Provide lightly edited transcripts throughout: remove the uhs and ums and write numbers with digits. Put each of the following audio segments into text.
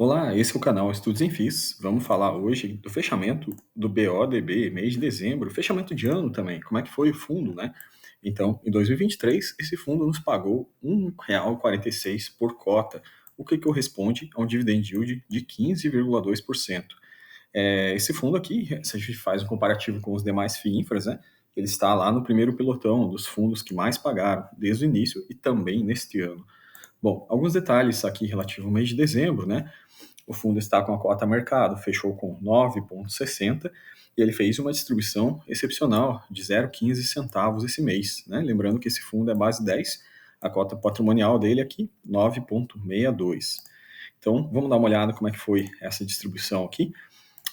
Olá, esse é o canal Estudos em FIIs. Vamos falar hoje do fechamento do BODB, mês de dezembro, fechamento de ano também, como é que foi o fundo, né? Então, em 2023, esse fundo nos pagou R$ 1,46 por cota, o que corresponde a um dividend yield de 15,2%. Esse fundo aqui, se a gente faz um comparativo com os demais FIINFRAs, né? Ele está lá no primeiro pelotão dos fundos que mais pagaram desde o início e também neste ano. Bom, alguns detalhes aqui relativo ao mês de dezembro, né? O fundo está com a cota mercado, fechou com 9,60 e ele fez uma distribuição excepcional de 0,15 centavos esse mês, né? Lembrando que esse fundo é base 10, a cota patrimonial dele aqui 9,62. Então, vamos dar uma olhada como é que foi essa distribuição aqui.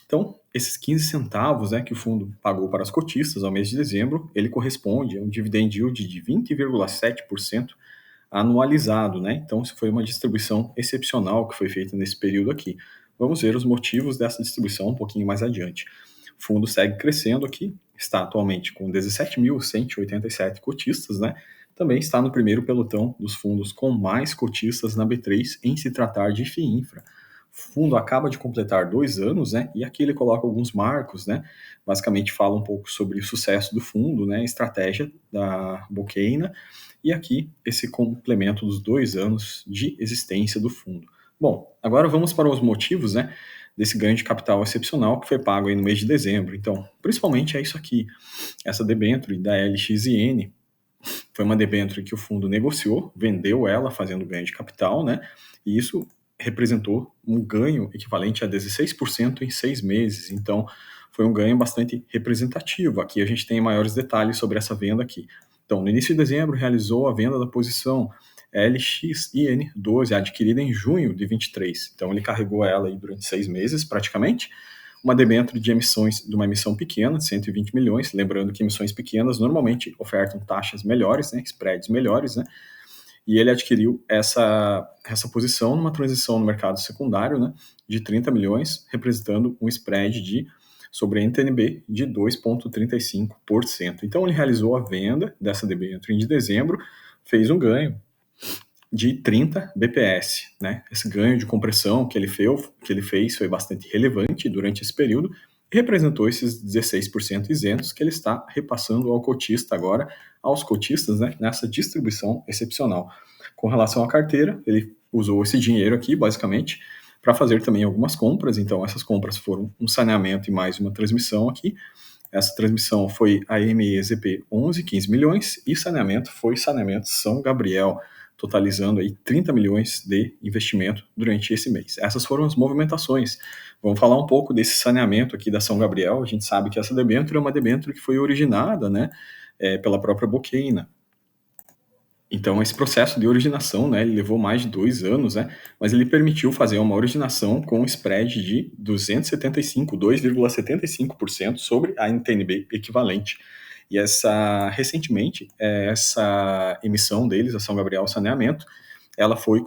Então, esses 15 centavos, né, que o fundo pagou para os cotistas ao mês de dezembro, ele corresponde a um dividend yield de 20,7% anualizado, né? Então, isso foi uma distribuição excepcional que foi feita nesse período aqui. Vamos ver os motivos dessa distribuição um pouquinho mais adiante. O fundo segue crescendo aqui, está atualmente com 17.187 cotistas, né? Também está no primeiro pelotão dos fundos com mais cotistas na B3 em se tratar de FIINFRA. O fundo acaba de completar 2 anos, né? E aqui ele coloca alguns marcos, né? Basicamente fala um pouco sobre o sucesso do fundo, né? Estratégia da Boqueina e aqui esse complemento dos 2 anos de existência do fundo. Bom, agora vamos para os motivos, né, desse ganho de capital excepcional que foi pago aí no mês de dezembro. Então, principalmente é isso aqui, essa debênture da LXIN, foi uma debênture que o fundo negociou, vendeu ela fazendo ganho de capital, né, e isso representou um ganho equivalente a 16% em 6 meses. Então, foi um ganho bastante representativo. Aqui a gente tem maiores detalhes sobre essa venda aqui. Então, no início de dezembro, realizou a venda da posição LXIN12, adquirida em junho de 23. Então, ele carregou ela aí durante 6 meses, praticamente. Uma debênture de emissões, de uma emissão pequena, de 120 milhões. Lembrando que emissões pequenas normalmente ofertam taxas melhores, né, spreads melhores, né? E ele adquiriu essa posição numa transição no mercado secundário, né, de 30 milhões, representando um spread sobre a NTNB de 2,35%. Então ele realizou a venda dessa debênture de dezembro, fez um ganho de 30 bps, né? Esse ganho de compressão que ele fez foi bastante relevante durante esse período e representou esses 16% isentos que ele está repassando ao cotista agora, aos cotistas, né, nessa distribuição excepcional. Com relação à carteira, ele usou esse dinheiro aqui, basicamente, para fazer também algumas compras. Então, essas compras foram um saneamento e mais uma transmissão aqui. Essa transmissão foi a MEZP 11, 15 milhões, e saneamento foi saneamento São Gabriel, totalizando aí 30 milhões de investimento durante esse mês. Essas foram as movimentações. Vamos falar um pouco desse saneamento aqui da São Gabriel. A gente sabe que essa debênture é uma debênture que foi originada, né, pela própria Boqueina. Então, esse processo de originação, né, ele levou mais de 2 anos, né, mas ele permitiu fazer uma originação com um spread de 2,75% sobre a NTNB equivalente. E recentemente, essa emissão deles, a São Gabriel Saneamento, ela foi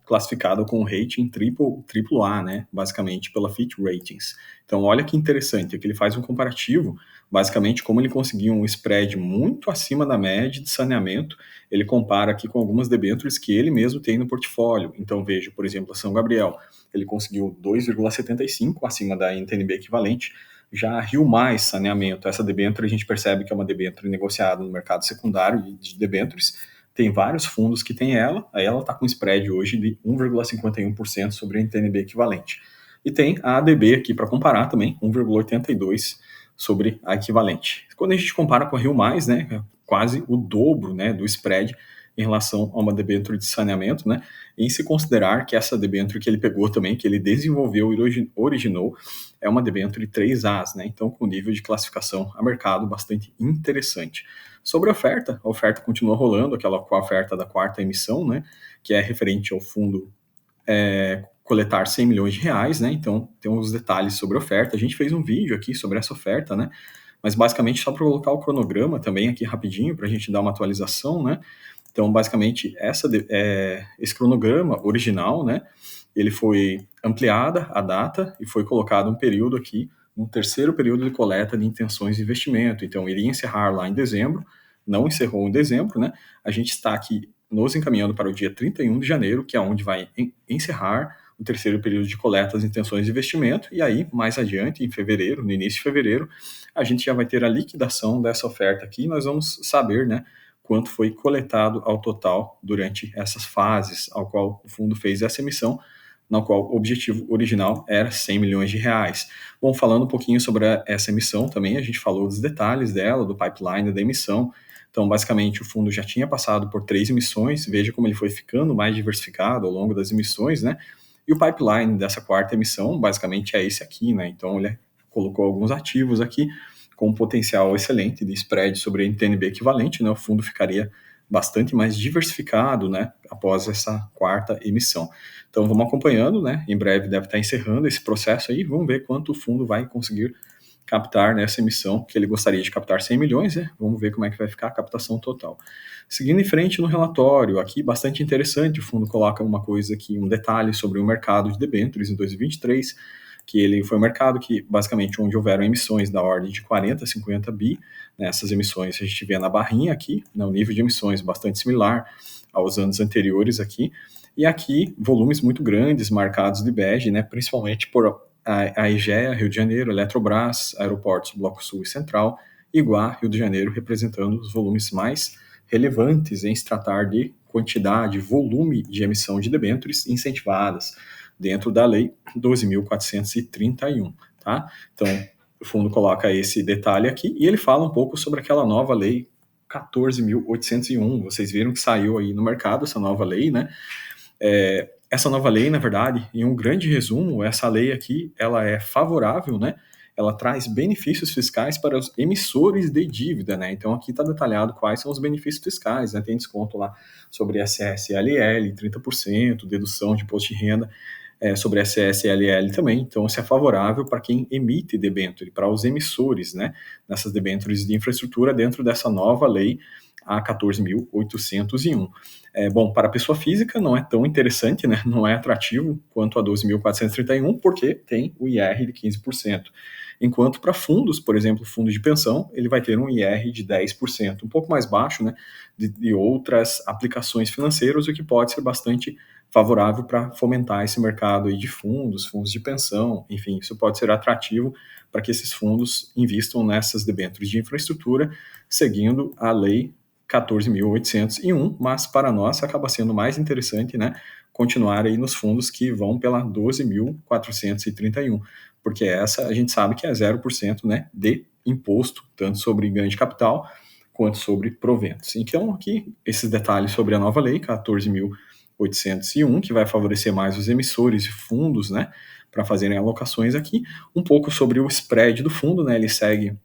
classificada com um rating triple A, né, basicamente pela Fitch Ratings. Então, olha que interessante, aqui ele faz um comparativo, basicamente como ele conseguiu um spread muito acima da média de saneamento. Ele compara aqui com algumas debêntures que ele mesmo tem no portfólio. Então, veja, por exemplo, a São Gabriel, ele conseguiu 2,75 acima da NTNB equivalente. Já a Rio Mais Saneamento, essa debênture a gente percebe que é uma debênture negociada no mercado secundário de debêntures. Tem vários fundos que tem ela, aí ela está com spread hoje de 1,51% sobre a NTNB equivalente. E tem a ADB aqui para comparar também, 1,82% sobre a equivalente. Quando a gente compara com a Rio Mais, né, é quase o dobro, né, do spread em relação a uma debênture de saneamento, né, em se considerar que essa debênture que ele pegou também, que ele desenvolveu e originou, é uma debênture 3As, né, então com nível de classificação a mercado bastante interessante. Sobre a oferta continua rolando, aquela com a oferta da quarta emissão, né, que é referente ao fundo coletar 100 milhões de reais, né? Então, tem uns detalhes sobre a oferta. A gente fez um vídeo aqui sobre essa oferta, né? Mas, basicamente, só para colocar o cronograma também aqui rapidinho, para a gente dar uma atualização, né? Então, basicamente, esse cronograma original, né? Ele foi ampliada a data e foi colocado um período aqui, um terceiro período de coleta de intenções de investimento. Então, iria encerrar lá em dezembro, não encerrou em dezembro, né? A gente está aqui nos encaminhando para o dia 31 de janeiro, que é onde vai encerrar o terceiro período de coleta das intenções de investimento, e aí, mais adiante, em fevereiro, no início de fevereiro, a gente já vai ter a liquidação dessa oferta aqui, e nós vamos saber, né, quanto foi coletado ao total durante essas fases ao qual o fundo fez essa emissão, na qual o objetivo original era 100 milhões de reais. Bom, falando um pouquinho sobre essa emissão também, a gente falou dos detalhes dela, do pipeline da emissão. Então, basicamente, o fundo já tinha passado por 3 emissões, veja como ele foi ficando mais diversificado ao longo das emissões, né? E o pipeline dessa quarta emissão, basicamente, é esse aqui, né? Então, ele colocou alguns ativos aqui com um potencial excelente de spread sobre a NTNB equivalente, né? O fundo ficaria bastante mais diversificado, né? Após essa quarta emissão. Então, vamos acompanhando, né? Em breve deve estar encerrando esse processo aí, vamos ver quanto o fundo vai conseguir captar nessa emissão, que ele gostaria de captar 100 milhões, né? Vamos ver como é que vai ficar a captação total. Seguindo em frente no relatório, aqui bastante interessante, o fundo coloca uma coisa aqui, um detalhe sobre o mercado de debêntures em 2023, que ele foi um mercado que, basicamente, onde houveram emissões da ordem de 40 a 50 bi, nessas emissões a gente vê na barrinha aqui, né, um nível de emissões bastante similar aos anos anteriores aqui, e aqui volumes muito grandes, marcados de bege, né, principalmente por a EGEA, Rio de Janeiro, Eletrobras, Aeroportos Bloco Sul e Central, Iguá, Rio de Janeiro, representando os volumes mais relevantes em se tratar de quantidade, volume de emissão de debêntures incentivadas dentro da Lei 12.431, tá? Então, o fundo coloca esse detalhe aqui e ele fala um pouco sobre aquela nova Lei 14.801. Vocês viram que saiu aí no mercado essa nova lei, né? Essa nova lei, na verdade, em um grande resumo, essa lei aqui, ela é favorável, né? Ela traz benefícios fiscais para os emissores de dívida, né? Então aqui está detalhado quais são os benefícios fiscais, né? Tem desconto lá sobre SSLL, 30%, dedução de imposto de renda sobre SSLL também. Então isso é favorável para quem emite debênture, para os emissores, né? Nessas debêntures de infraestrutura dentro dessa nova lei, a 14.801. Bom, para a pessoa física não é tão interessante, né? Não é atrativo quanto a 12.431, porque tem o IR de 15%. Enquanto para fundos, por exemplo, fundo de pensão, ele vai ter um IR de 10%, um pouco mais baixo, né, de outras aplicações financeiras, o que pode ser bastante favorável para fomentar esse mercado aí de fundos, fundos de pensão, enfim, isso pode ser atrativo para que esses fundos investam nessas debêntures de infraestrutura, seguindo a lei 14.801, mas para nós acaba sendo mais interessante, né, continuar aí nos fundos que vão pela 12.431, porque essa a gente sabe que é 0%, né, de imposto, tanto sobre ganho de capital quanto sobre proventos. Então, aqui, esses detalhes sobre a nova lei 14.801, que vai favorecer mais os emissores de fundos, né, para fazerem alocações aqui. Um pouco sobre o spread do fundo, né, ele segue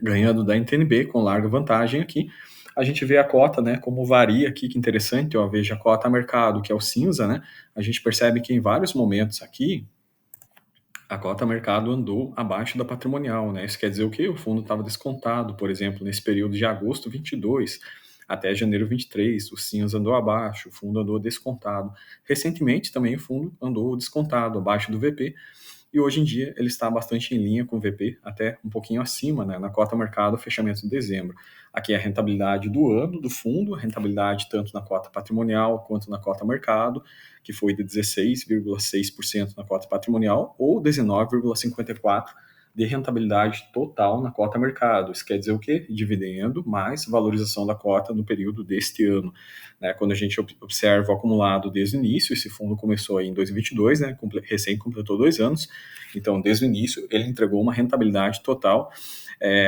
ganhando da NTNB com larga vantagem aqui. A gente vê a cota, né, como varia aqui, que interessante, ó, veja a cota a mercado, que é o cinza, né, a gente percebe que em vários momentos aqui, a cota mercado andou abaixo da patrimonial, né? Isso quer dizer o quê? O fundo estava descontado, por exemplo, nesse período de agosto 22 até janeiro 23, o cinza andou abaixo, o fundo andou descontado. Recentemente também o fundo andou descontado, abaixo do VP, e hoje em dia ele está bastante em linha com o VP, até um pouquinho acima, né, na cota mercado, fechamento de dezembro. Aqui é a rentabilidade do ano do fundo, a rentabilidade tanto na cota patrimonial quanto na cota mercado, que foi de 16,6% na cota patrimonial ou 19,54% de rentabilidade total na cota mercado. Isso quer dizer o quê? Dividendo mais valorização da cota no período deste ano. Né? Quando a gente observa o acumulado desde o início, esse fundo começou aí em 2022, né? Recém completou 2 anos, então desde o início ele entregou uma rentabilidade total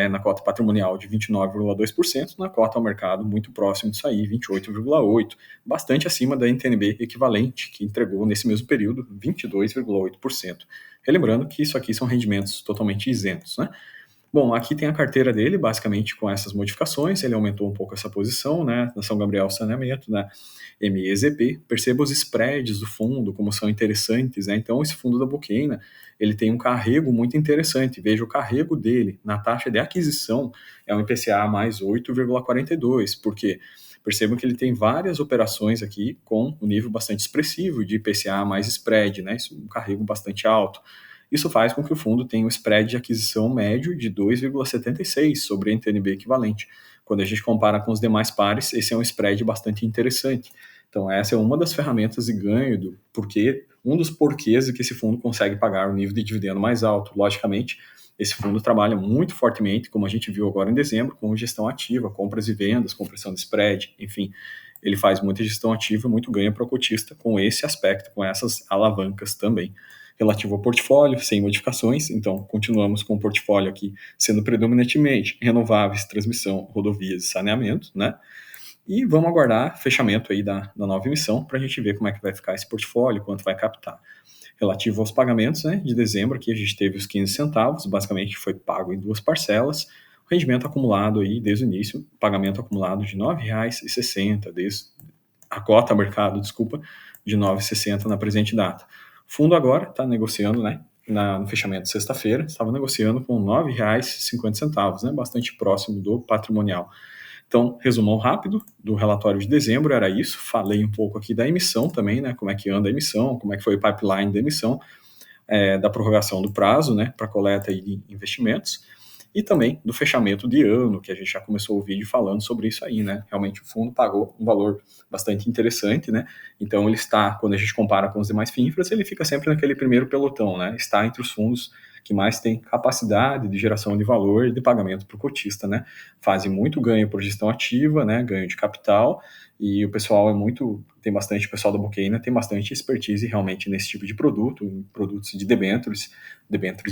na cota patrimonial de 29,2%, na cota ao mercado muito próximo disso aí, 28,8%, bastante acima da NTNB equivalente, que entregou nesse mesmo período 22,8%. Relembrando que isso aqui são rendimentos totalmente isentos, né? Bom, aqui tem a carteira dele, basicamente com essas modificações, ele aumentou um pouco essa posição, né, na São Gabriel Saneamento, né, MEZP, perceba os spreads do fundo, como são interessantes, né, então esse fundo da Boqueina, ele tem um carrego muito interessante, veja o carrego dele na taxa de aquisição, é um IPCA mais 8,42, porque percebam que ele tem várias operações aqui com um nível bastante expressivo de IPCA mais spread, né, isso é um carrego bastante alto. Isso faz com que o fundo tenha um spread de aquisição médio de 2,76 sobre a NTNB equivalente. Quando a gente compara com os demais pares, esse é um spread bastante interessante. Então, essa é uma das ferramentas de ganho do porquê, um dos porquês de que esse fundo consegue pagar o nível de dividendo mais alto. Logicamente, esse fundo trabalha muito fortemente, como a gente viu agora em dezembro, com gestão ativa, compras e vendas, compressão de spread, enfim, ele faz muita gestão ativa, muito ganho para o cotista com esse aspecto, com essas alavancas também. Relativo ao portfólio, sem modificações, então continuamos com o portfólio aqui sendo predominantemente renováveis, transmissão, rodovias e saneamento, né? E vamos aguardar fechamento aí da nova emissão para a gente ver como é que vai ficar esse portfólio, quanto vai captar. Relativo aos pagamentos, né, de dezembro, aqui a gente teve os 15 centavos, basicamente foi pago em 2 parcelas, o rendimento acumulado aí desde o início, pagamento acumulado de R$ 9,60, desde a cota mercado, desculpa, de R$ 9,60 na presente data. O fundo agora está negociando, né, no fechamento de sexta-feira, estava negociando com R$ 9,50, né, bastante próximo do patrimonial. Então, resumão rápido do relatório de dezembro era isso. Falei um pouco aqui da emissão também, né? Como é que anda a emissão, como é que foi o pipeline da emissão, da prorrogação do prazo, né? Para coleta de investimentos. E também do fechamento de ano, que a gente já começou o vídeo falando sobre isso aí, né? Realmente o fundo pagou um valor bastante interessante, né? Então ele está, quando a gente compara com os demais FINFRAs, ele fica sempre naquele primeiro pelotão, né? Está entre os fundos que mais tem capacidade de geração de valor e de pagamento para o cotista, né? Fazem muito ganho por gestão ativa, né? Ganho de capital, e o pessoal tem bastante, o pessoal da Bocaina tem bastante expertise realmente nesse tipo de produto, em produtos de debêntures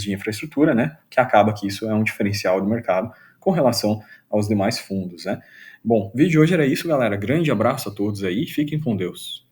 de infraestrutura, né? Que acaba que isso é um diferencial do mercado com relação aos demais fundos, né? Bom, o vídeo de hoje era isso, galera. Grande abraço a todos aí, fiquem com Deus.